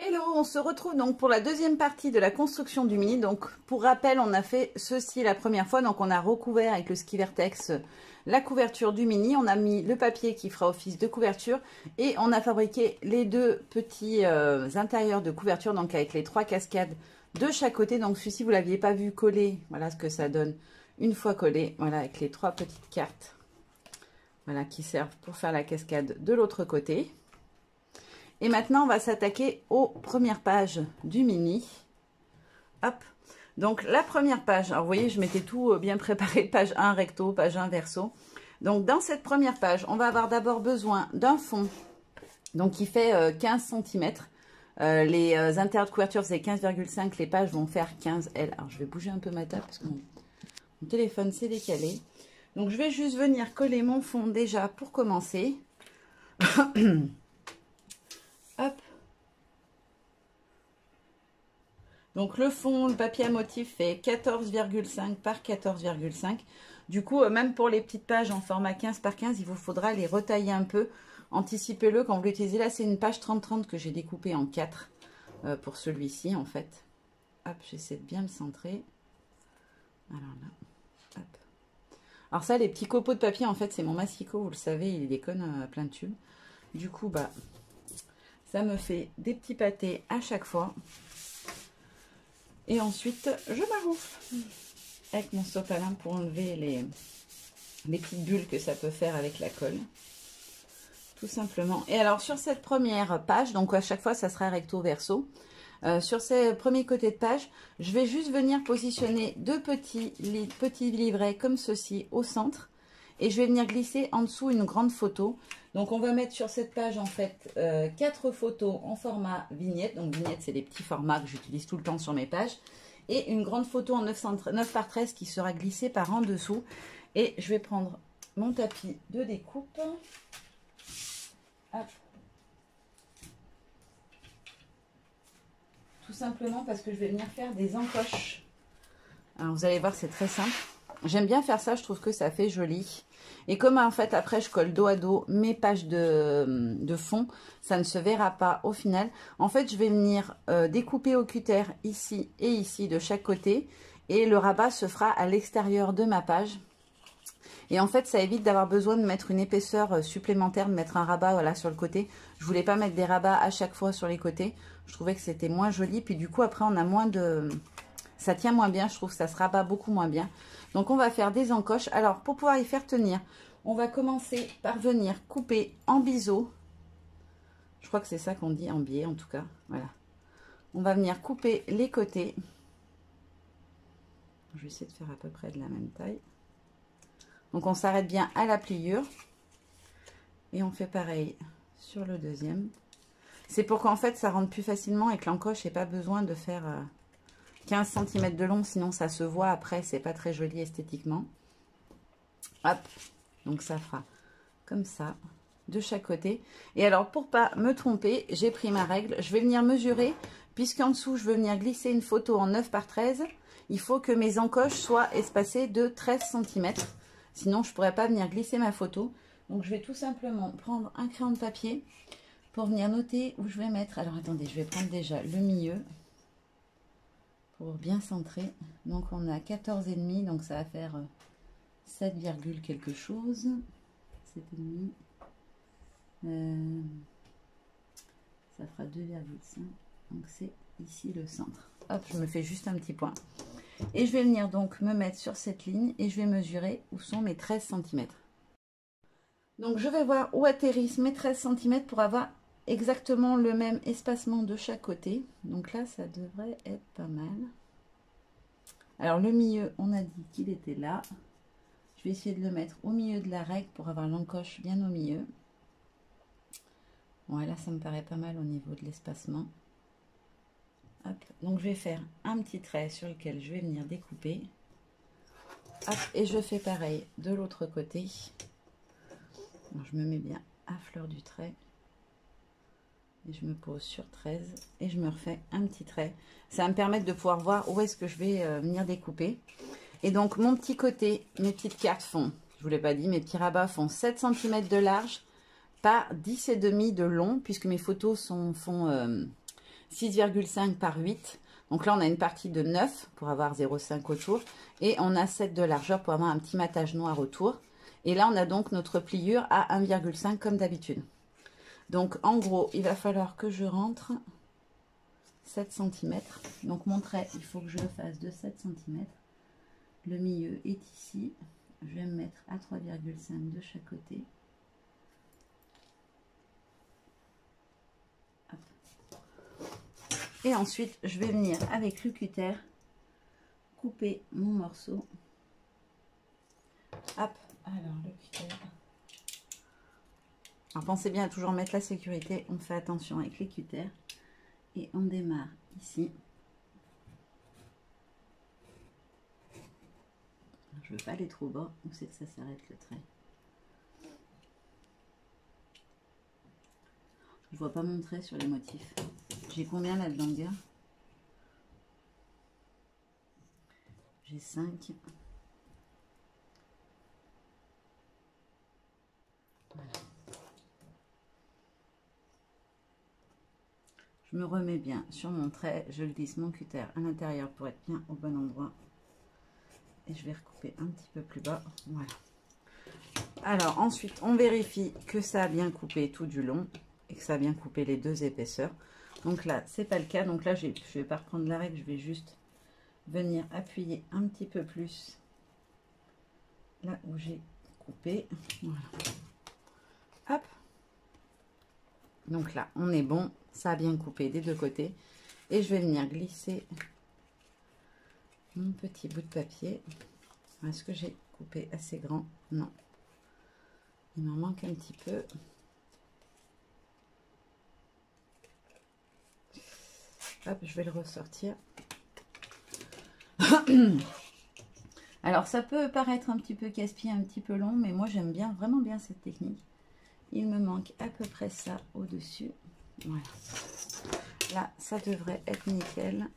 Hello, on se retrouve donc pour la deuxième partie de la construction du mini. Donc pour rappel, on a fait ceci la première fois. Donc on a recouvert avec le ski vertex la couverture du mini. On a mis le papier qui fera office de couverture et on a fabriqué les deux petits intérieurs de couverture, donc avec les trois cascades de chaque côté. Donc celui-ci, vous ne l'aviez pas vu collé. Voilà ce que ça donne une fois collé. Voilà, avec les trois petites cartes, voilà, qui servent pour faire la cascade de l'autre côté. Et maintenant, on va s'attaquer aux premières pages du mini. Hop. Donc, la première page, alors vous voyez, je m'étais tout bien préparé. Page 1 recto, page 1 verso. Donc, dans cette première page, on va avoir d'abord besoin d'un fond, donc qui fait 15 cm. Les intérieurs de couverture, c'est 15,5. Les pages vont faire 15 L. Alors, je vais bouger un peu ma table parce que mon téléphone s'est décalé. Donc, je vais juste venir coller mon fond déjà pour commencer. Hop. Donc le fond, le papier à motif fait 14,5 par 14,5. Du coup, même pour les petites pages en format 15 par 15, il vous faudra les retailler un peu. Anticipez-le quand vous l'utilisez. Là, c'est une page 30-30 que j'ai découpée en 4 pour celui-ci, en fait. Hop, j'essaie de bien le centrer. Alors là, hop. Alors ça, les petits copeaux de papier, en fait, c'est mon massicot. Vous le savez, il déconne à plein de tubes. Du coup, bah... ça me fait des petits pâtés à chaque fois. Et ensuite, je m'arroufle avec mon sopalin pour enlever les petites bulles que ça peut faire avec la colle. Tout simplement. Et alors, sur cette première page, donc à chaque fois, ça sera recto verso. Sur ces premiers côtés de page, je vais juste venir positionner deux petits livrets comme ceci au centre. Et je vais venir glisser en dessous une grande photo. Donc, on va mettre sur cette page, en fait, 4 photos en format vignette. Donc, vignette, c'est les petits formats que j'utilise tout le temps sur mes pages. Et une grande photo en 9 par 13 qui sera glissée par en dessous. Et je vais prendre mon tapis de découpe. Hop. Tout simplement parce que je vais venir faire des encoches. Alors, vous allez voir, c'est très simple. J'aime bien faire ça, je trouve que ça fait joli. Et comme en fait après je colle dos à dos mes pages de fond, ça ne se verra pas au final. En fait je vais venir découper au cutter ici et ici de chaque côté. Et le rabat se fera à l'extérieur de ma page. Et en fait ça évite d'avoir besoin de mettre une épaisseur supplémentaire, de mettre un rabat voilà, sur le côté. Je voulais pas mettre des rabats à chaque fois sur les côtés. Je trouvais que c'était moins joli. Puis du coup après on a moins de... ça tient moins bien, je trouve que ça se rabat beaucoup moins bien. Donc, on va faire des encoches. Alors, pour pouvoir y faire tenir, on va commencer par venir couper en biseau. Je crois que c'est ça qu'on dit, en biais en tout cas. Voilà. On va venir couper les côtés. Je vais essayer de faire à peu près de la même taille. Donc, on s'arrête bien à la pliure. Et on fait pareil sur le deuxième. C'est pour qu'en fait, ça rentre plus facilement et que l'encoche n'ait pas besoin de faire... 15 cm de long, sinon ça se voit après, c'est pas très joli esthétiquement. Hop, donc ça fera comme ça, de chaque côté. Et alors, pour pas me tromper, j'ai pris ma règle. Je vais venir mesurer, puisqu'en dessous, je veux venir glisser une photo en 9 par 13. Il faut que mes encoches soient espacées de 13 cm. Sinon, je pourrais pas venir glisser ma photo. Donc, je vais tout simplement prendre un crayon de papier pour venir noter où je vais mettre. Alors, attendez, je vais prendre déjà le milieu. Pour bien centrer. Donc on a 14,5, donc ça va faire 7, quelque chose. 7,5. Ça fera 2,5. Donc c'est ici le centre. Hop, je me fais juste un petit point. Et je vais venir donc me mettre sur cette ligne et je vais mesurer où sont mes 13 cm. Donc je vais voir où atterrissent mes 13 cm pour avoir exactement le même espacement de chaque côté. Donc là, ça devrait être pas mal. Alors le milieu, on a dit qu'il était là. Je vais essayer de le mettre au milieu de la règle pour avoir l'encoche bien au milieu. Voilà, ça me paraît pas mal au niveau de l'espacement. Donc je vais faire un petit trait sur lequel je vais venir découper. Hop, et je fais pareil de l'autre côté. Alors, je me mets bien à fleur du trait. Et je me pose sur 13 et je me refais un petit trait. Ça va me permettre de pouvoir voir où est-ce que je vais venir découper. Et donc mon petit côté, mes petites cartes font, je vous l'ai pas dit, mes petits rabats font 7 cm de large par 10,5 de long, puisque mes photos font 6,5 par 8. Donc là, on a une partie de 9 pour avoir 0,5 autour. Et on a 7 de largeur pour avoir un petit matage noir autour. Et là, on a donc notre pliure à 1,5 comme d'habitude. Donc, en gros, il va falloir que je rentre 7 cm. Donc, mon trait, il faut que je le fasse de 7 cm. Le milieu est ici. Je vais me mettre à 3,5 de chaque côté. Hop. Et ensuite, je vais venir avec le cutter couper mon morceau. Hop, alors le cutter. Alors pensez bien à toujours mettre la sécurité. On fait attention avec les cutters. Et on démarre ici. Je ne veux pas aller trop bas, où c'est que ça s'arrête le trait. Je vois pas mon trait sur les motifs. J'ai combien là de longueur? J'ai 5. Voilà. Je me remets bien sur mon trait, je glisse mon cutter à l'intérieur pour être bien au bon endroit. Et je vais recouper un petit peu plus bas. Voilà. Alors ensuite, on vérifie que ça a bien coupé tout du long et que ça a bien coupé les deux épaisseurs. Donc là, c'est pas le cas. Donc là, je vais pas reprendre la règle, je vais juste venir appuyer un petit peu plus là où j'ai coupé. Voilà. Hop. Donc là, on est bon. Ça a bien coupé des deux côtés. Et je vais venir glisser mon petit bout de papier. Est-ce que j'ai coupé assez grand? Non. Il m'en manque un petit peu. Hop, je vais le ressortir. Alors, ça peut paraître un petit peu casse-pied, un petit peu long, mais moi, j'aime bien, vraiment bien cette technique. Il me manque à peu près ça au-dessus. Voilà. Là, ça devrait être nickel.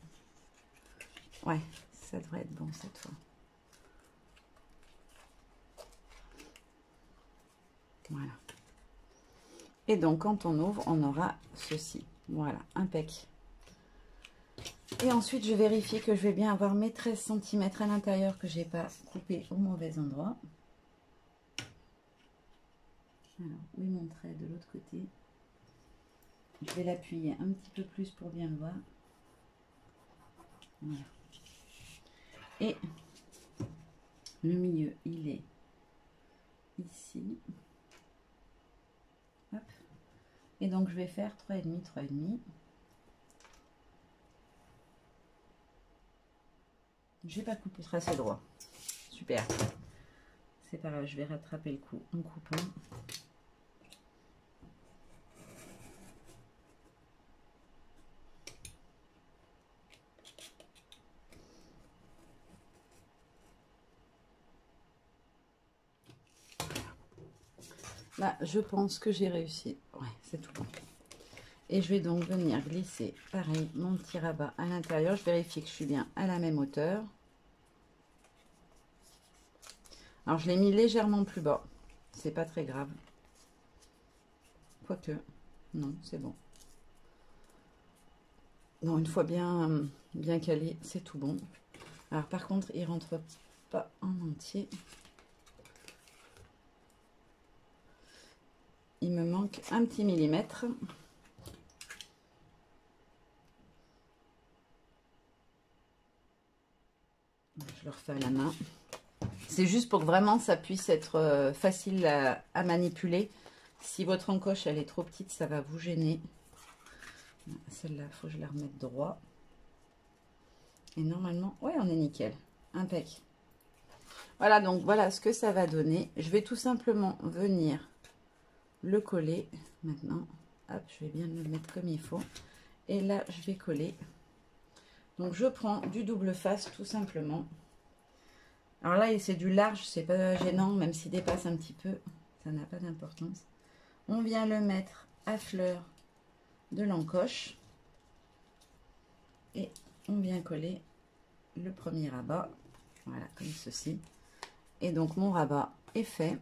Ouais, ça devrait être bon cette fois. Voilà. Et donc, quand on ouvre, on aura ceci. Voilà, impec. Et ensuite, je vérifie que je vais bien avoir mes 13 cm à l'intérieur, que j'ai pas coupé au mauvais endroit. Alors, où est mon trait de l'autre côté? Je vais l'appuyer un petit peu plus pour bien le voir. Voilà. Et le milieu, il est ici. Hop. Et donc, je vais faire 3,5, 3,5. J'ai pas coupé tracé droit. Super. C'est pas grave, je vais rattraper le coup en coupant. Là, je pense que j'ai réussi. Ouais, c'est tout bon. Et je vais donc venir glisser, pareil, mon petit rabat à l'intérieur. Je vérifie que je suis bien à la même hauteur. Alors, je l'ai mis légèrement plus bas. C'est pas très grave. Quoique, non, c'est bon. Non, une fois bien calé, c'est tout bon. Alors, par contre, il rentre pas en entier. Il me manque un petit millimètre. Je le refais à la main. C'est juste pour que vraiment ça puisse être facile à manipuler. Si votre encoche elle est trop petite, ça va vous gêner. Celle-là, il faut que je la remette droit. Et normalement, ouais, on est nickel. Impec. Voilà, donc voilà ce que ça va donner. Je vais tout simplement venir le coller maintenant. Hop, je vais bien le mettre comme il faut. Et là, je vais coller. Donc, je prends du double face tout simplement. Alors là, c'est du large, c'est pas gênant, même s'il dépasse un petit peu, ça n'a pas d'importance. On vient le mettre à fleur de l'encoche. Et on vient coller le premier rabat. Voilà, comme ceci. Et donc, mon rabat est fait.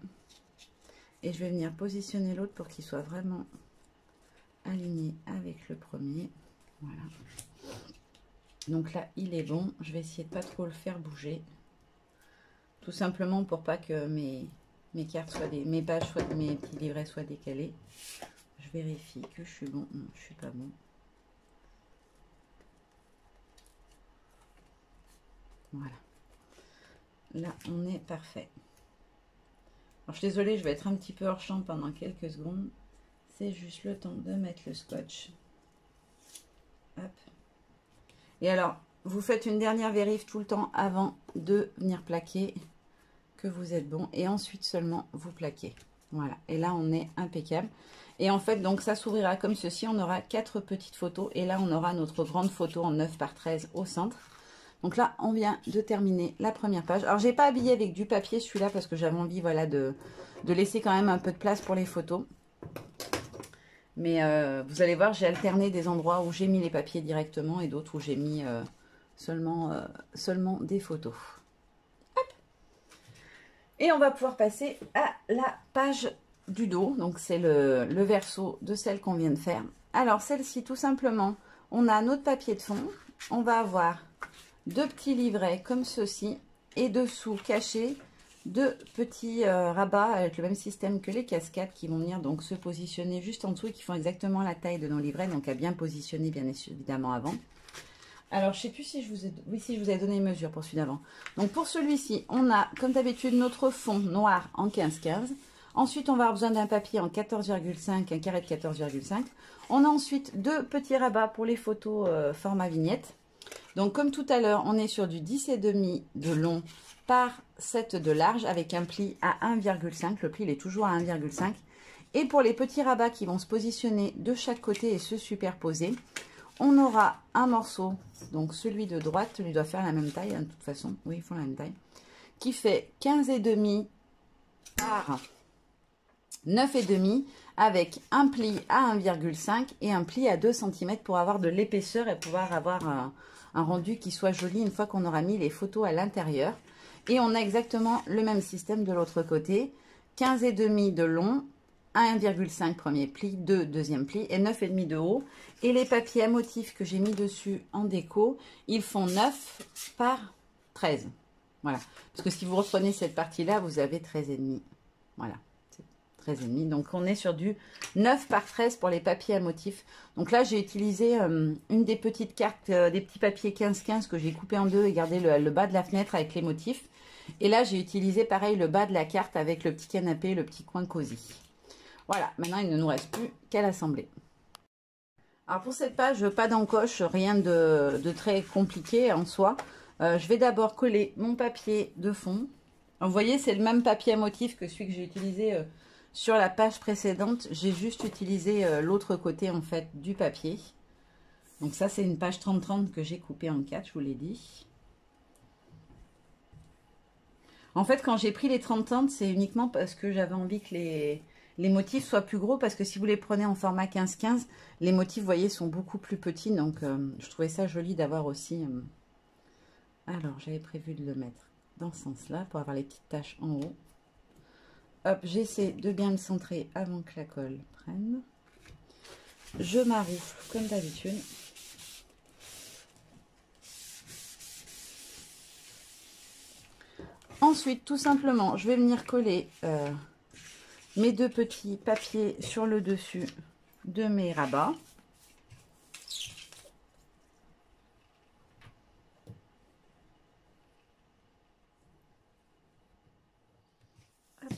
Et je vais venir positionner l'autre pour qu'il soit vraiment aligné avec le premier. Voilà. Donc là, il est bon. Je vais essayer de pas trop le faire bouger. Tout simplement pour pas que mes cartes soient mes pages soient, mes petits livrets soient décalés. Je vérifie que je suis bon. Non, je suis pas bon. Voilà. Là, on est parfait. Alors, je suis désolée, je vais être un petit peu hors champ pendant quelques secondes. C'est juste le temps de mettre le scotch. Hop. Et alors, vous faites une dernière vérif tout le temps avant de venir plaquer que vous êtes bon. Et ensuite seulement, vous plaquez. Voilà. Et là, on est impeccable. Et en fait, donc, ça s'ouvrira comme ceci. On aura 4 petites photos. Et là, on aura notre grande photo en 9 par 13 au centre. Donc là, on vient de terminer la première page. Alors, j'ai pas habillé avec du papier celui-là parce que j'avais envie, voilà, de laisser quand même un peu de place pour les photos. Mais vous allez voir, j'ai alterné des endroits où j'ai mis les papiers directement et d'autres où j'ai mis seulement des photos. Hop. Et on va pouvoir passer à la page du dos. Donc, c'est le verso de celle qu'on vient de faire. Alors, celle-ci, tout simplement, on a notre papier de fond. On va avoir 2 petits livrets comme ceci et dessous cachés 2 petits rabats avec le même système que les cascades qui vont venir donc se positionner juste en dessous et qui font exactement la taille de nos livrets, donc à bien positionner bien évidemment avant. Alors je sais plus si je vous ai, oui, si je vous ai donné une mesure pour celui d'avant. Donc pour celui-ci, on a comme d'habitude notre fond noir en 15-15. Ensuite, on va avoir besoin d'un papier en 14,5, un carré de 14,5. On a ensuite 2 petits rabats pour les photos format vignette. Donc comme tout à l'heure, on est sur du 10,5 de long par 7 de large avec un pli à 1,5. Le pli, il est toujours à 1,5. Et pour les petits rabats qui vont se positionner de chaque côté et se superposer, on aura un morceau, donc celui de droite, lui doit faire la même taille, hein, de toute façon, oui, ils font la même taille, qui fait 15,5 par 9,5 avec un pli à 1,5 et un pli à 2 cm pour avoir de l'épaisseur et pouvoir avoir un rendu qui soit joli une fois qu'on aura mis les photos à l'intérieur. Et on a exactement le même système de l'autre côté. 15,5 de long, 1,5 premier pli, 2 deuxième pli et 9,5 de haut. Et les papiers à motifs que j'ai mis dessus en déco, ils font 9 par 13. Voilà. Parce que si vous reprenez cette partie-là, vous avez 13,5. Voilà. 13,5. Donc, on est sur du 9 par 13 pour les papiers à motifs. Donc là, j'ai utilisé une des petites cartes, des petits papiers 15-15 que j'ai coupé en deux et gardé le bas de la fenêtre avec les motifs. Et là, j'ai utilisé pareil le bas de la carte avec le petit canapé, le petit coin cosy. Voilà, maintenant, il ne nous reste plus qu'à l'assembler. Alors, pour cette page, pas d'encoche, rien de très compliqué en soi. Je vais d'abord coller mon papier de fond. Alors, vous voyez, c'est le même papier à motif que celui que j'ai utilisé sur la page précédente. J'ai juste utilisé l'autre côté, en fait, du papier. Donc ça, c'est une page 30-30 que j'ai coupée en 4, je vous l'ai dit. En fait, quand j'ai pris les 30-30, c'est uniquement parce que j'avais envie que les motifs soient plus gros. Parce que si vous les prenez en format 15-15, les motifs, vous voyez, sont beaucoup plus petits. Donc, je trouvais ça joli d'avoir aussi... Alors, j'avais prévu de le mettre dans ce sens-là pour avoir les petites taches en haut. Hop, j'essaie de bien le centrer avant que la colle prenne. Je maroufle comme d'habitude. Ensuite, tout simplement, je vais venir coller mes 2 petits papiers sur le dessus de mes rabats. Hop.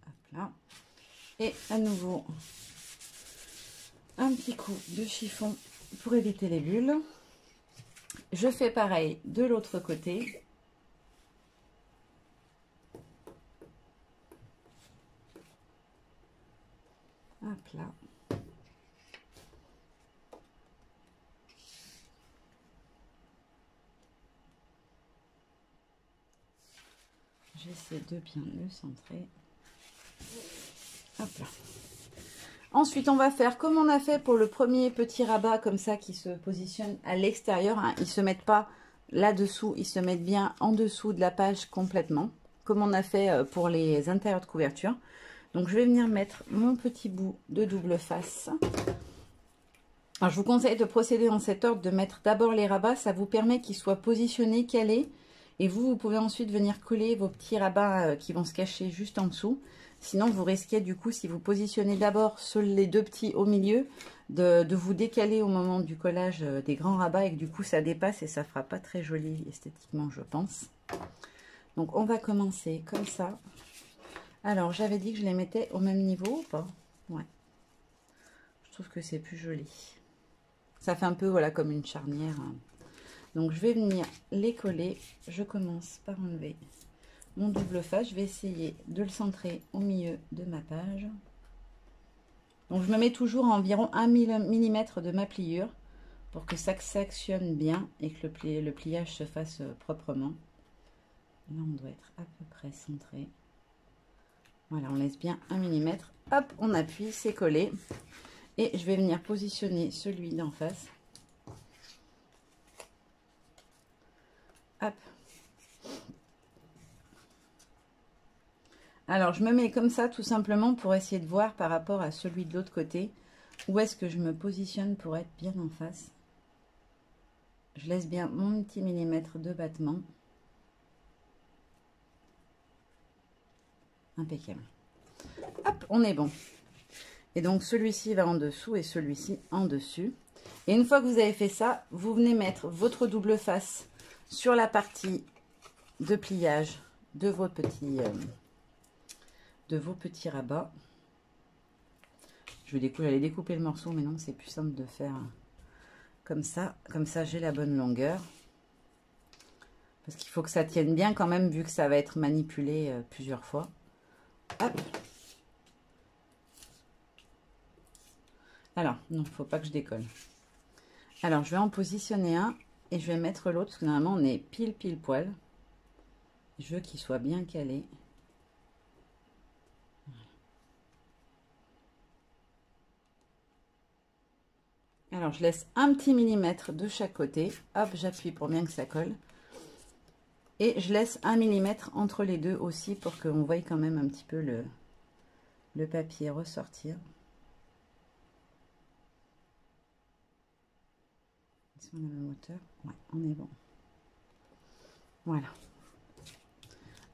Hop là. Et à nouveau, un petit coup de chiffon pour éviter les bulles. Je fais pareil de l'autre côté. Hop là. J'essaie de bien le centrer. Hop là. Ensuite, on va faire comme on a fait pour le premier petit rabat, comme ça, qui se positionne à l'extérieur. Hein. Ils ne se mettent pas là-dessous, ils se mettent bien en dessous de la page complètement, comme on a fait pour les intérieurs de couverture. Donc je vais venir mettre mon petit bout de double face. Alors je vous conseille de procéder dans cet ordre, de mettre d'abord les rabats, ça vous permet qu'ils soient positionnés, calés. Et vous pouvez ensuite venir coller vos petits rabats qui vont se cacher juste en dessous. Sinon, vous risquez du coup, si vous positionnez d'abord les deux petits au milieu, de vous décaler au moment du collage des grands rabats et que du coup, ça dépasse et ça fera pas très joli esthétiquement, je pense. Donc, on va commencer comme ça. Alors, j'avais dit que je les mettais au même niveau ou pas? Ouais. Je trouve que c'est plus joli. Ça fait un peu, voilà, comme une charnière. Donc, je vais venir les coller. Je commence par enlever mon double face. Je vais essayer de le centrer au milieu de ma page. Donc, je me mets toujours à environ 1 mm de ma pliure pour que ça s'actionne bien et que le pliage se fasse proprement. Là, on doit être à peu près centré. Voilà, on laisse bien 1 mm. Hop, on appuie, c'est collé. Et je vais venir positionner celui d'en face. Hop. Alors, je me mets comme ça tout simplement pour essayer de voir par rapport à celui de l'autre côté où est-ce que je me positionne pour être bien en face. Je laisse bien mon petit millimètre de battement. Impeccable. Hop, on est bon. Et donc, celui-ci va en dessous et celui-ci en dessus. Et une fois que vous avez fait ça, vous venez mettre votre double face sur la partie de pliage de vos petits rabats. J'allais découper le morceau, mais non, c'est plus simple de faire comme ça. Comme ça, j'ai la bonne longueur. Parce qu'il faut que ça tienne bien quand même, vu que ça va être manipulé plusieurs fois. Hop. Alors, non, il ne faut pas que je décolle. Alors, je vais en positionner un et je vais mettre l'autre, parce que normalement, on est pile poil. Je veux qu'il soit bien calé. Alors, je laisse un petit millimètre de chaque côté. Hop, j'appuie pour bien que ça colle. Et je laisse 1 mm entre les deux aussi pour qu'on voie quand même un petit peu le papier ressortir. Sur la même hauteur. Ouais, on est bon. Voilà.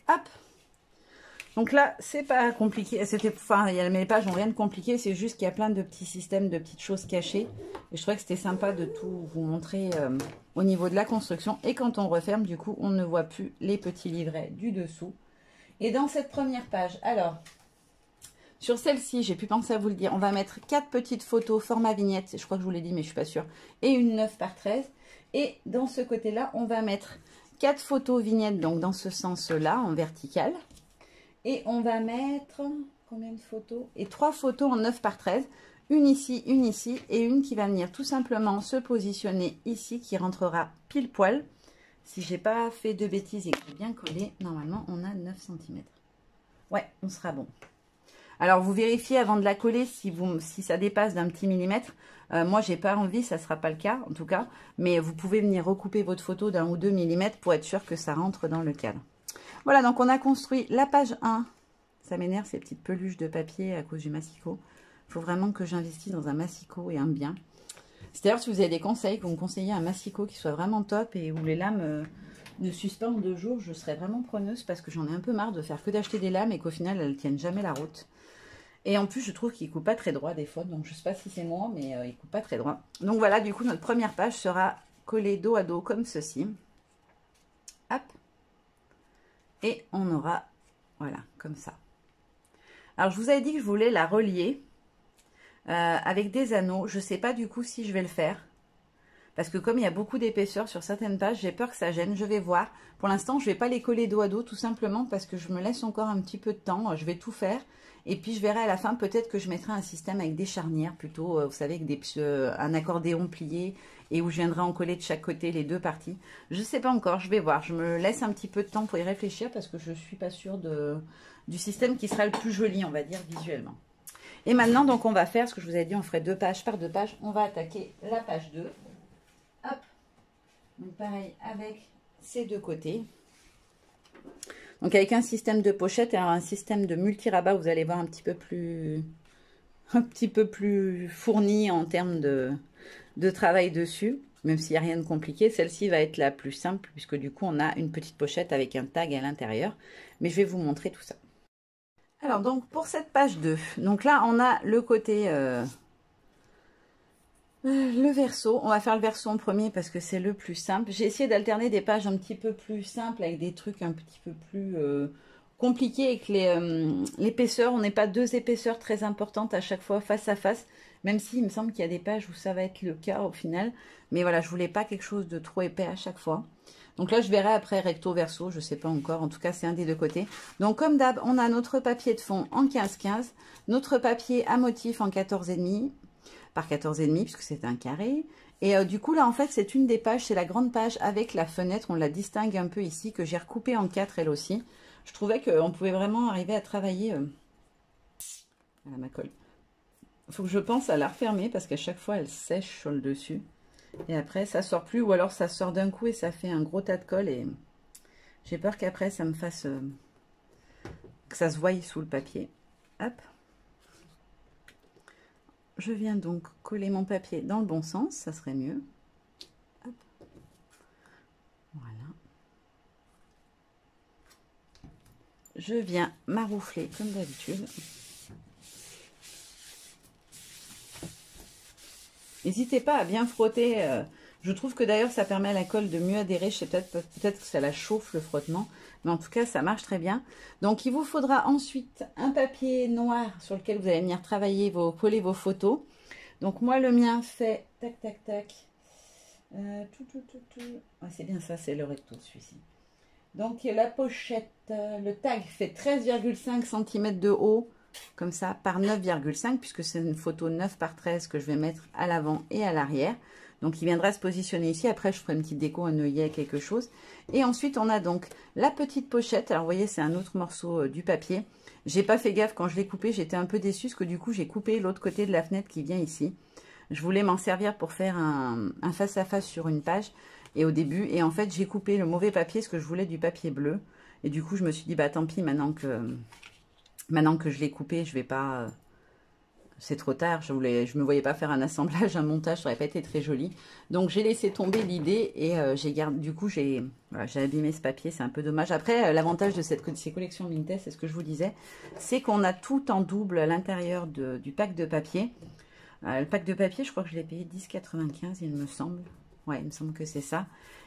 Hop. Donc là, c'est pas compliqué. Enfin, mes pages n'ont rien de compliqué. C'est juste qu'il y a plein de petits systèmes, de petites choses cachées. Et je trouvais que c'était sympa de tout vous montrer au niveau de la construction. Et quand on referme, du coup, on ne voit plus les petits livrets du dessous. Et dans cette première page, alors, sur celle-ci, j'ai pu penser à vous le dire, on va mettre 4 petites photos format vignette. Je crois que je vous l'ai dit, mais je ne suis pas sûre. Et une 9 par 13. Et dans ce côté-là, on va mettre 4 photos vignettes, donc dans ce sens-là, en vertical. Et on va mettre, combien de photos? Et 3 photos en 9 par 13. Une ici et une qui va venir tout simplement se positionner ici, qui rentrera pile poil. Si j'ai pas fait de bêtises et que j'ai bien collé, normalement on a 9 cm. Ouais, on sera bon. Alors vous vérifiez avant de la coller si ça dépasse d'un petit millimètre. Moi j'ai pas envie, ça sera pas le cas en tout cas. Mais vous pouvez venir recouper votre photo d'1 ou 2 mm pour être sûr que ça rentre dans le cadre. Voilà, donc on a construit la page 1. Ça m'énerve ces petites peluches de papier à cause du massicot. Il faut vraiment que j'investisse dans un massicot et un bien. C'est-à-dire si vous avez des conseils, que vous me conseillez un massicot qui soit vraiment top et où les lames ne s'usent pas en 2 jours, je serais vraiment preneuse parce que j'en ai un peu marre de faire que d'acheter des lames et qu'au final elles ne tiennent jamais la route. Et en plus je trouve qu'ils ne coupent pas très droit des fois, donc je ne sais pas si c'est moi, mais ils ne coupent pas très droit. Donc voilà, du coup notre première page sera collée dos à dos comme ceci. Hop. Et on aura, voilà, comme ça. Alors, je vous avais dit que je voulais la relier avec des anneaux. Je ne sais pas du coup si je vais le faire. Parce que comme il y a beaucoup d'épaisseur sur certaines pages, j'ai peur que ça gêne. Je vais voir. Pour l'instant, je ne vais pas les coller dos à dos, tout simplement parce que je me laisse encore un petit peu de temps. Je vais tout faire. Et puis, je verrai à la fin, peut-être que je mettrai un système avec des charnières plutôt, vous savez, avec un accordéon plié et où je viendrai en coller de chaque côté les deux parties. Je ne sais pas encore, je vais voir. Je me laisse un petit peu de temps pour y réfléchir parce que je ne suis pas sûre du système qui sera le plus joli, on va dire, visuellement. Et maintenant, donc, on va faire ce que je vous avais dit, on ferait 2 pages par 2 pages. On va attaquer la page 2. Hop. Donc, pareil avec ces deux côtés. Donc avec un système de pochette et un système de multi-rabat, vous allez voir un petit peu plus fourni en termes de travail dessus, même s'il n'y a rien de compliqué. Celle-ci va être la plus simple, puisque du coup, on a une petite pochette avec un tag à l'intérieur. Mais je vais vous montrer tout ça. Alors, donc, pour cette page 2, donc là, on a le côté... le verso. On va faire le verso en premier parce que c'est le plus simple. J'ai essayé d'alterner des pages un petit peu plus simples avec des trucs un petit peu plus... compliqué avec l'épaisseur. On n'est pas deux épaisseurs très importantes à chaque fois face à face, même s'il me semble qu'il y a des pages où ça va être le cas au final. Mais voilà, je voulais pas quelque chose de trop épais à chaque fois. Donc là, je verrai après recto verso, je sais pas encore. En tout cas, c'est un des deux côtés. Donc comme d'hab, on a notre papier de fond en 15-15, notre papier à motif en 14,5 par 14,5 puisque c'est un carré. Et du coup, là, en fait, c'est une des pages, c'est la grande page avec la fenêtre. On la distingue un peu ici, que j'ai recoupée en 4 elle aussi. Je trouvais qu'on pouvait vraiment arriver à travailler... Voilà ma colle. Il faut que je pense à la refermer parce qu'à chaque fois, elle sèche sur le dessus. Et après, ça sort plus ou alors ça sort d'un coup et ça fait un gros tas de colle. Et j'ai peur qu'après, ça me fasse... que ça se voie sous le papier. Hop. Je viens donc coller mon papier dans le bon sens, ça serait mieux. Hop. Voilà. Je viens maroufler comme d'habitude. N'hésitez pas à bien frotter. Je trouve que d'ailleurs ça permet à la colle de mieux adhérer. Je sais peut-être que ça la chauffe le frottement. Mais en tout cas ça marche très bien. Donc il vous faudra ensuite un papier noir sur lequel vous allez venir travailler, coller vos photos. Donc moi le mien fait tac tac tac. Ah, c'est bien ça, c'est le recto celui-ci. Donc la pochette, le tag fait 13,5 cm de haut. Comme ça, par 9,5, puisque c'est une photo 9 par 13 que je vais mettre à l'avant et à l'arrière. Donc, il viendra se positionner ici. Après, je ferai une petite déco, un œillet, quelque chose. Et ensuite, on a donc la petite pochette. Alors, vous voyez, c'est un autre morceau du papier. J'ai pas fait gaffe quand je l'ai coupé. J'étais un peu déçue, parce que du coup, j'ai coupé l'autre côté de la fenêtre qui vient ici. Je voulais m'en servir pour faire un face-à-face sur une page. Et au début, et en fait, j'ai coupé le mauvais papier, parce que je voulais du papier bleu. Et du coup, je me suis dit, bah tant pis, maintenant que je l'ai coupé, je vais pas... c'est trop tard, je me voyais pas faire un assemblage, un montage, ça aurait pas été très joli. Donc j'ai laissé tomber l'idée et du coup j'ai abîmé ce papier, c'est un peu dommage. Après, l'avantage de ces collections Mintes, c'est ce que je vous disais, c'est qu'on a tout en double à l'intérieur du pack de papier. Le pack de papier, je crois que je l'ai payé 10,95 il me semble. Ouais, il me semble que c'est ça.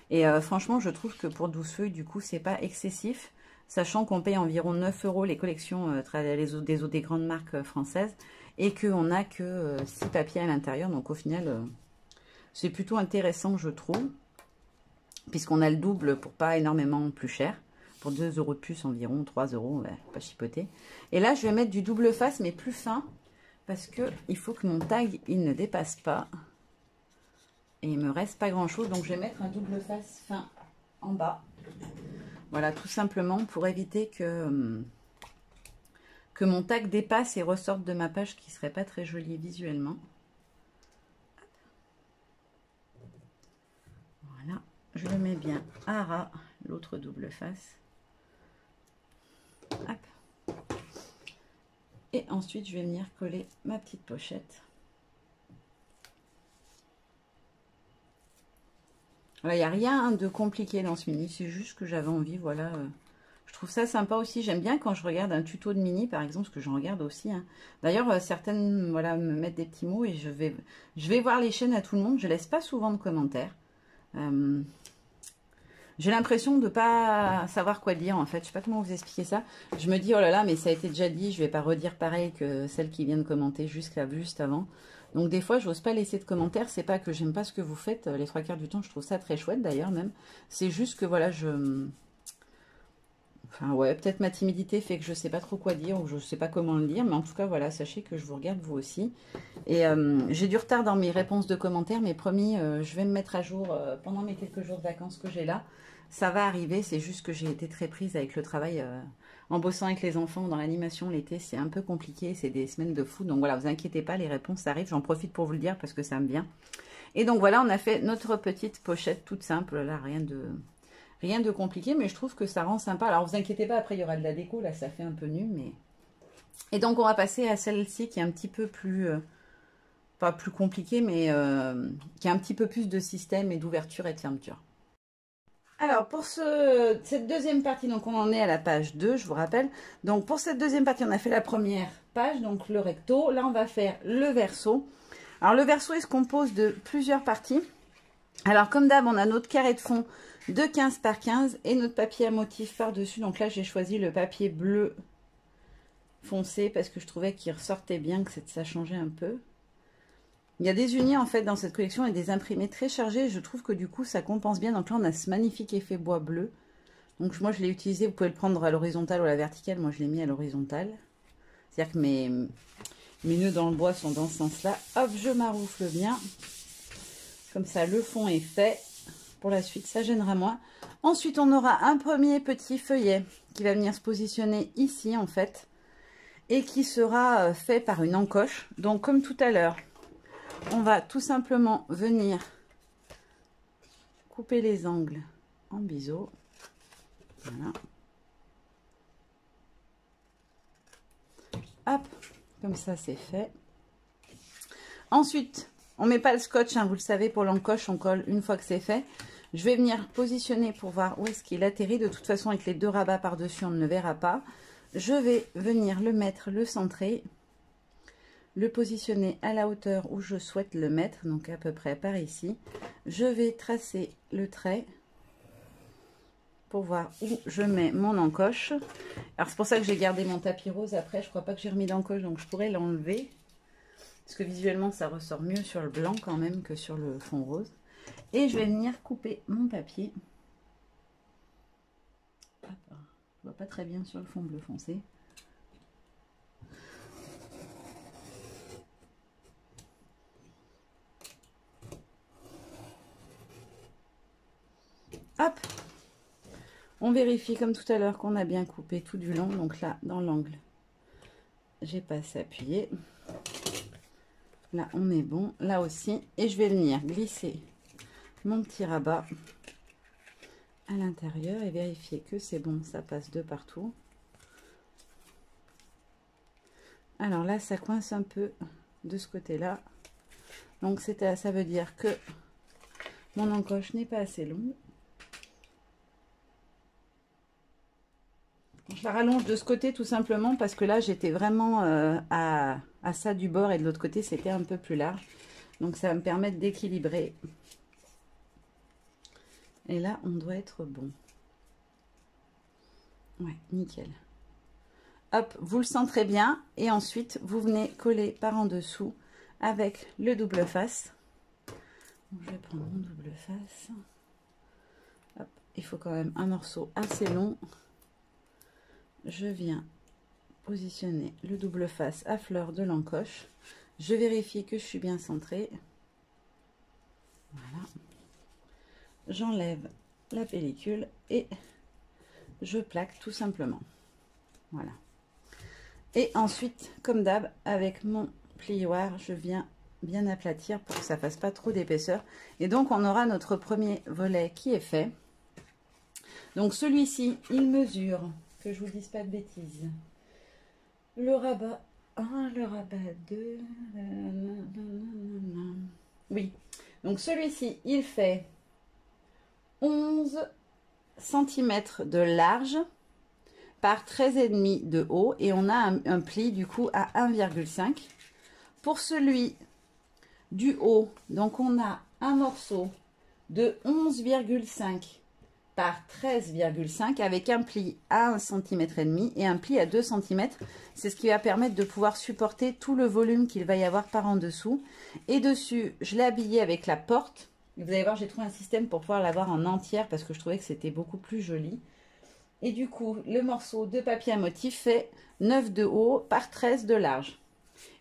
Et franchement, je trouve que pour 12 feuilles, du coup, c'est pas excessif. Sachant qu'on paye environ 9 € les collections des grandes marques françaises et qu'on n'a que 6 papiers à l'intérieur. Donc au final, c'est plutôt intéressant, je trouve, puisqu'on a le double pour pas énormément plus cher. Pour 2 € de plus environ, 3 €, ouais, pas chipoter. Et là, je vais mettre du double face, mais plus fin, parce qu'il faut que mon tag, il ne dépasse pas. Et il me reste pas grand-chose, donc je vais mettre un double face fin en bas. Voilà, tout simplement pour éviter que mon tag dépasse et ressorte de ma page qui ne serait pas très jolie visuellement. Voilà, je le mets bien à ras, l'autre double face. Hop. Et ensuite, je vais venir coller ma petite pochette. Il n'y a rien de compliqué dans ce mini, c'est juste que j'avais envie, voilà. Je trouve ça sympa aussi, j'aime bien quand je regarde un tuto de mini, par exemple, parce que j'en regarde aussi. Hein. D'ailleurs, certaines voilà, me mettent des petits mots et je vais voir les chaînes à tout le monde, je laisse pas souvent de commentaires. J'ai l'impression de ne pas savoir quoi dire, en fait, je sais pas comment vous expliquer ça. Je me dis, oh là là, mais ça a été déjà dit, je vais pas redire pareil que celle qui vient de commenter juste avant. Donc des fois, je n'ose pas laisser de commentaires. C'est pas que j'aime pas ce que vous faites. Les 3/4 du temps, je trouve ça très chouette d'ailleurs même. C'est juste que voilà, enfin ouais, peut-être ma timidité fait que je sais pas trop quoi dire ou je sais pas comment le dire. Mais en tout cas, voilà, sachez que je vous regarde vous aussi. Et j'ai du retard dans mes réponses de commentaires. Mais promis, je vais me mettre à jour pendant mes quelques jours de vacances que j'ai là. Ça va arriver. C'est juste que j'ai été très prise avec le travail... en bossant avec les enfants dans l'animation l'été, c'est un peu compliqué, c'est des semaines de fou. Donc voilà, vous inquiétez pas, les réponses arrivent. J'en profite pour vous le dire parce que ça me vient. Et donc voilà, on a fait notre petite pochette toute simple, là, Rien de compliqué, mais je trouve que ça rend sympa. Alors, vous inquiétez pas, après, il y aura de la déco. Là, ça fait un peu nu, mais... Et donc, on va passer à celle-ci qui est un petit peu plus... pas plus compliquée, mais qui a un petit peu plus de système et d'ouverture et de fermeture. Alors, pour cette deuxième partie, donc on en est à la page 2, je vous rappelle. Donc, pour cette deuxième partie, on a fait la première page, donc le recto. Là, on va faire le verso. Alors, le verso, il se compose de plusieurs parties. Alors, comme d'hab, on a notre carré de fond de 15 par 15 et notre papier à motif par-dessus. Donc là, j'ai choisi le papier bleu foncé parce que je trouvais qu'il ressortait bien, que ça changeait un peu. Il y a des unis en fait dans cette collection et des imprimés très chargés. Je trouve que du coup, ça compense bien. Donc là, on a ce magnifique effet bois bleu. Donc moi, je l'ai utilisé. Vous pouvez le prendre à l'horizontale ou à la verticale. Moi, je l'ai mis à l'horizontale. C'est-à-dire que mes nœuds dans le bois sont dans ce sens-là. Hop, je maroufle bien. Comme ça, le fond est fait. Pour la suite, ça gênera moins. Ensuite, on aura un premier petit feuillet qui va venir se positionner ici, en fait. Et qui sera fait par une encoche. Donc, comme tout à l'heure, on va tout simplement venir couper les angles en biseau. Voilà. Hop, comme ça, c'est fait. Ensuite... on ne met pas le scotch, hein, vous le savez, pour l'encoche, on colle une fois que c'est fait. Je vais venir positionner pour voir où est-ce qu'il atterrit. De toute façon, avec les deux rabats par-dessus, on ne le verra pas. Je vais venir le mettre, le centrer, le positionner à la hauteur où je souhaite le mettre, donc à peu près par ici. Je vais tracer le trait pour voir où je mets mon encoche. Alors, c'est pour ça que j'ai gardé mon tapis rose. Après, je ne crois pas que j'ai remis d'encoche, donc je pourrais l'enlever. Parce que visuellement, ça ressort mieux sur le blanc quand même que sur le fond rose. Et je vais venir couper mon papier. Hop, je ne vois pas très bien sur le fond bleu foncé. Hop, on vérifie comme tout à l'heure qu'on a bien coupé tout du long. Donc là, dans l'angle, j'ai pas assez appuyé. Là, on est bon. Là aussi. Et je vais venir glisser mon petit rabat à l'intérieur et vérifier que c'est bon. Ça passe de partout. Alors là, ça coince un peu de ce côté-là. Donc, ça veut dire que mon encoche n'est pas assez longue. Je la rallonge de ce côté tout simplement parce que là, j'étais vraiment à ça du bord et de l'autre côté, c'était un peu plus large. Donc, ça va me permettre d'équilibrer. Et là, on doit être bon. Ouais, nickel. Hop, vous le centrez bien. Et ensuite, vous venez coller par en dessous avec le double face. Donc, je vais prendre mon double face. Hop, il faut quand même un morceau assez long. Je viens positionner le double face à fleur de l'encoche. Je vérifie que je suis bien centrée. Voilà. J'enlève la pellicule et je plaque tout simplement. Voilà. Et ensuite, comme d'hab, avec mon plioir, je viens bien aplatir pour que ça fasse pas trop d'épaisseur. Et donc, on aura notre premier volet qui est fait. Donc, celui-ci, il mesure, que je vous dise pas de bêtises, le rabat 1, le rabat 2, oui. Donc, celui-ci, il fait 11 cm de large par 13,5 de haut et on a un pli du coup à 1,5. Pour celui du haut, donc on a un morceau de 11,5 par 13,5 avec un pli à 1,5 cm et un pli à 2 cm. C'est ce qui va permettre de pouvoir supporter tout le volume qu'il va y avoir par en dessous. Et dessus, je l'ai habillé avec la porte. Et vous allez voir, j'ai trouvé un système pour pouvoir l'avoir en entière parce que je trouvais que c'était beaucoup plus joli. Et du coup, le morceau de papier à motif fait 9 de haut par 13 de large.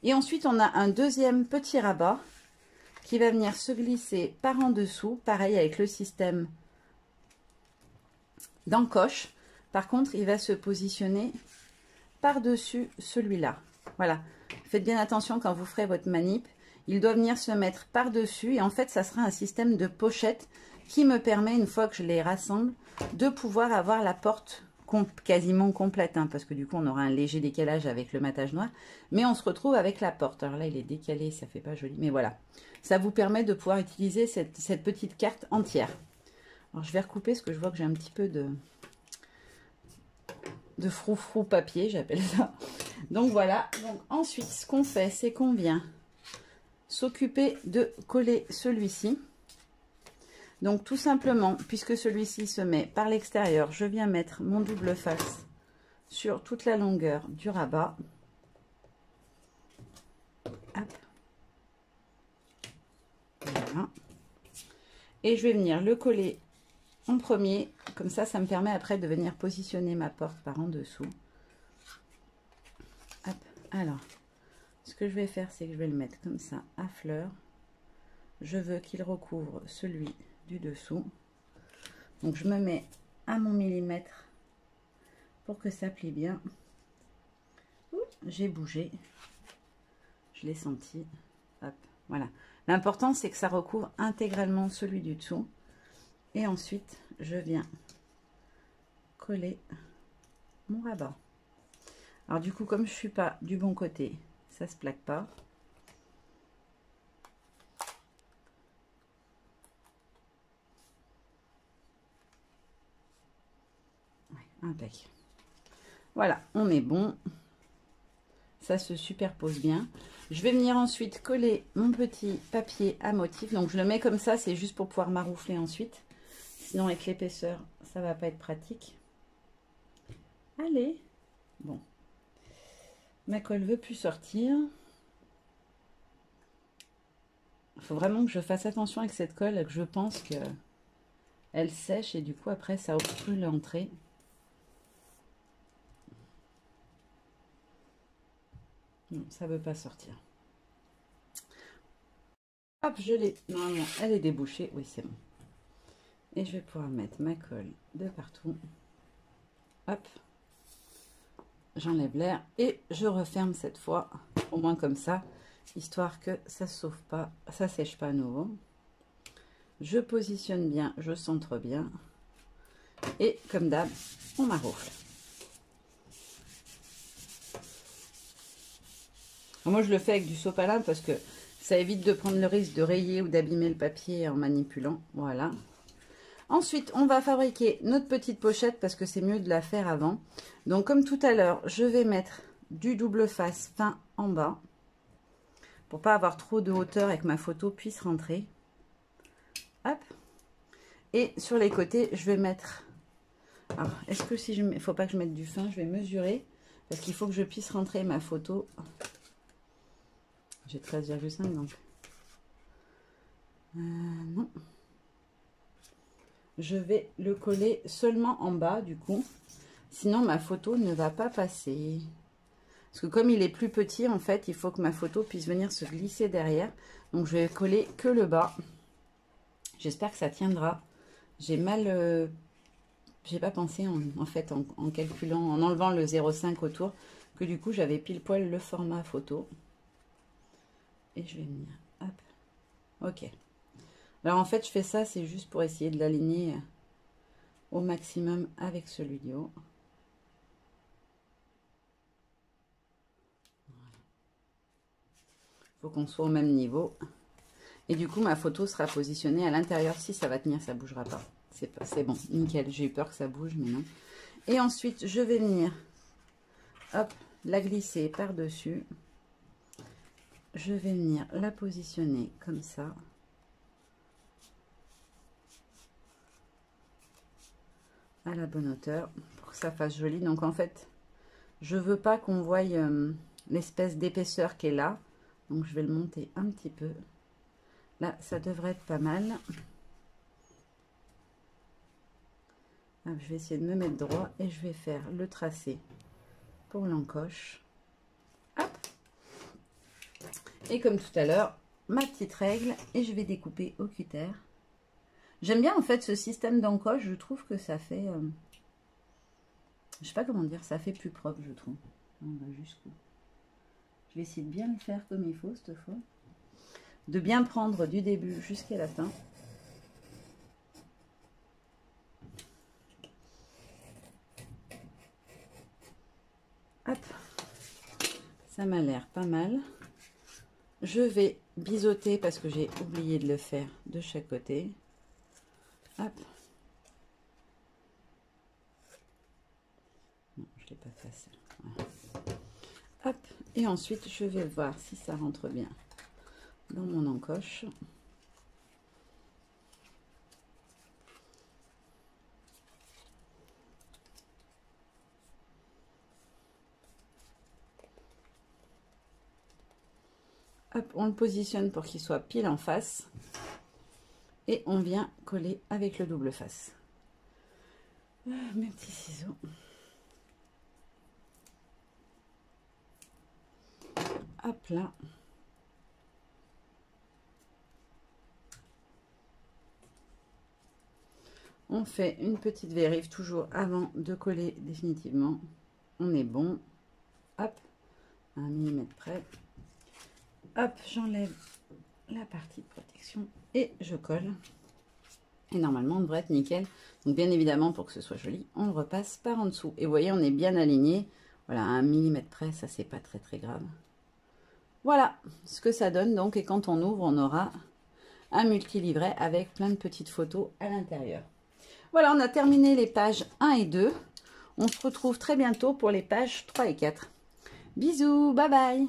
Et ensuite, on a un deuxième petit rabat qui va venir se glisser par en dessous. Pareil avec le système d'encoche. Par contre, il va se positionner par-dessus celui-là. Voilà. Faites bien attention quand vous ferez votre manip. Il doit venir se mettre par-dessus. Et en fait, ça sera un système de pochette qui me permet, une fois que je les rassemble, de pouvoir avoir la porte quasiment complète, hein, parce que du coup on aura un léger décalage avec le matage noir, mais on se retrouve avec la porte. Alors là il est décalé, ça fait pas joli, mais voilà, ça vous permet de pouvoir utiliser cette petite carte entière. Alors je vais recouper parce que je vois que j'ai un petit peu de froufrou papier, j'appelle ça. Donc voilà, donc ensuite ce qu'on fait, c'est qu'on vient s'occuper de coller celui-ci. Donc tout simplement, puisque celui-ci se met par l'extérieur, je viens mettre mon double face sur toute la longueur du rabat. Hop. Voilà. Et je vais venir le coller en premier, comme ça, ça me permet après de venir positionner ma porte par en dessous. Hop. Alors, ce que je vais faire, c'est que je vais le mettre comme ça à fleur. Je veux qu'il recouvre celui du dessous. Donc je me mets à mon millimètre pour que ça plie bien. J'ai bougé, je l'ai senti. Hop, voilà. L'important c'est que ça recouvre intégralement celui du dessous. Et ensuite je viens coller mon rabat. Alors du coup, comme je suis pas du bon côté, ça se plaque pas. Impec. Voilà, on est bon. Ça se superpose bien. Je vais venir ensuite coller mon petit papier à motif. Donc je le mets comme ça, c'est juste pour pouvoir maroufler ensuite. Sinon avec l'épaisseur, ça va pas être pratique. Allez. Bon. Ma colle veut plus sortir. Il faut vraiment que je fasse attention avec cette colle, que je pense que elle sèche et du coup après ça obstrue l'entrée. Non, ça veut pas sortir. Hop, je l'ai. Normalement, elle est débouchée. Oui, c'est bon. Et je vais pouvoir mettre ma colle de partout. Hop. J'enlève l'air et je referme cette fois. Au moins comme ça, histoire que ça se sauve pas, ça sèche pas à nouveau. Je positionne bien, je centre bien. Et comme d'hab, on maroufle. Moi, je le fais avec du sopalin parce que ça évite de prendre le risque de rayer ou d'abîmer le papier en manipulant. Voilà. Ensuite, on va fabriquer notre petite pochette parce que c'est mieux de la faire avant. Donc, comme tout à l'heure, je vais mettre du double face fin en bas pour pas avoir trop de hauteur et que ma photo puisse rentrer. Hop. Et sur les côtés, je vais mettre... Alors, est-ce que si je mets... faut pas que je mette du fin, je vais mesurer parce qu'il faut que je puisse rentrer ma photo. J'ai 13,5 donc. Non. Je vais le coller seulement en bas du coup. Sinon ma photo ne va pas passer. Parce que comme il est plus petit en fait, il faut que ma photo puisse venir se glisser derrière. Donc je vais coller que le bas. J'espère que ça tiendra. J'ai mal... j'ai pas pensé en fait en calculant, en enlevant le 0,5 autour, que du coup j'avais pile poil le format photo. Et je vais venir, hop, ok. Alors en fait je fais ça, c'est juste pour essayer de l'aligner au maximum avec celui du haut. Il faut qu'on soit au même niveau. Et du coup ma photo sera positionnée à l'intérieur. Si ça va tenir, ça ne bougera pas. C'est bon, nickel. J'ai eu peur que ça bouge, mais non. Et ensuite je vais venir, hop, la glisser par-dessus. Je vais venir la positionner comme ça. À la bonne hauteur pour que ça fasse joli. Donc en fait, je veux pas qu'on voie l'espèce d'épaisseur qui est là. Donc je vais le monter un petit peu. Là, ça devrait être pas mal. Alors, je vais essayer de me mettre droit et je vais faire le tracé pour l'encoche. Hop. Et comme tout à l'heure, ma petite règle et je vais découper au cutter. J'aime bien en fait ce système d'encoche, je trouve que ça fait, je sais pas comment dire, ça fait plus propre je trouve. On va jusqu'où. Je vais essayer de bien le faire comme il faut cette fois. De bien prendre du début jusqu'à la fin. Ça m'a l'air pas mal. Je vais biseauter parce que j'ai oublié de le faire de chaque côté. Hop. Non, je ne l'ai pas fait assez. Voilà. Hop. Et ensuite, je vais voir si ça rentre bien dans mon encoche. Hop, on le positionne pour qu'il soit pile en face. Et on vient coller avec le double face. Mes petits ciseaux. Hop là. On fait une petite vérif toujours avant de coller définitivement. On est bon. Hop, 1 mm près. Hop, j'enlève la partie de protection et je colle. Et normalement, on devrait être nickel. Donc, bien évidemment, pour que ce soit joli, on le repasse par en dessous. Et vous voyez, on est bien aligné. Voilà, 1 mm près, ça, c'est pas très, très grave. Voilà ce que ça donne. Donc, et quand on ouvre, on aura un multi-livret avec plein de petites photos à l'intérieur. Voilà, on a terminé les pages 1 et 2. On se retrouve très bientôt pour les pages 3 et 4. Bisous, bye bye!